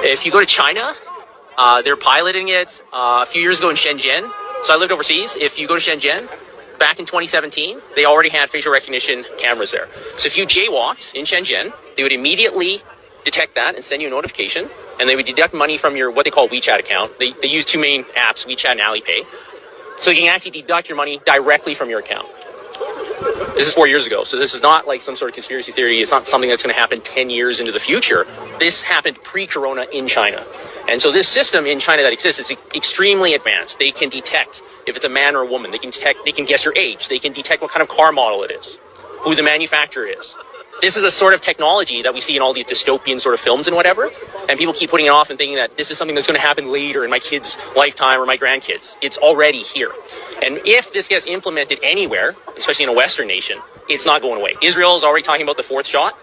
If you go to China, they're piloting it a few years ago in Shenzhen. So I lived overseas. If you go to Shenzhen, back in 2017, they already had facial recognition cameras there. So if you jaywalked in Shenzhen, they would immediately detect that and send you a notification, and they would deduct money from your what they call WeChat account. They use two main apps, WeChat and Alipay. So you can actually deduct your money directly from your account. This is 4 years ago, so this is not like some sort of conspiracy theory. It's not something that's going to happen 10 years into the future. This happened pre-corona in China. And so this system in China that exists is extremely advanced. They can detect if it's a man or a woman. They can guess your age. They can detect what kind of car model it is, who the manufacturer is. This is a sort of technology that we see in all these dystopian sort of films and whatever. And people keep putting it off and thinking that this is something that's going to happen later in my kids' lifetime or my grandkids. It's already here. And if this gets implemented anywhere, especially in a Western nation, it's not going away. Israel is already talking about the fourth shot.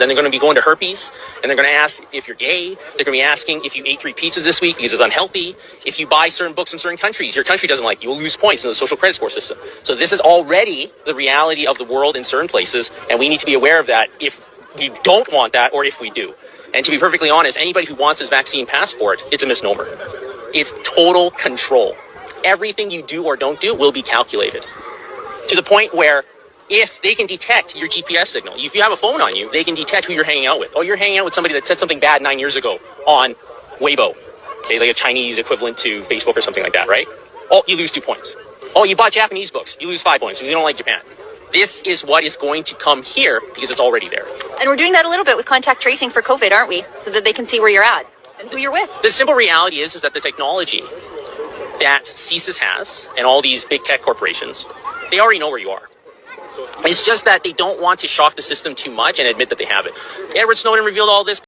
Then they're going to be going to herpes, and they're going to ask if you're gay. They're going to be asking if you ate 3 pizzas this week because it's unhealthy. If you buy certain books in certain countries, your country doesn't like you. You'll lose points in the social credit score system. So this is already the reality of the world in certain places, and we need to be aware of that if we don't want that or if we do. And to be perfectly honest, anybody who wants this vaccine passport, it's a misnomer. It's total control. Everything you do or don't do will be calculated to the point where if they can detect your GPS signal, if you have a phone on you, they can detect who you're hanging out with. Oh, you're hanging out with somebody that said something bad 9 years ago on Weibo, okay, like a Chinese equivalent to Facebook or something like that, right? Oh, you lose 2 points. Oh, you bought Japanese books, you lose 5 points because you don't like Japan. This is what is going to come here because it's already there. And we're doing that a little bit with contact tracing for COVID, aren't we? So that they can see where you're at and who you're with. The simple reality is that the technology that CSIS has and all these big tech corporations, they already know where you are. It's just that they don't want to shock the system too much and admit that they have it. Edward Snowden revealed all this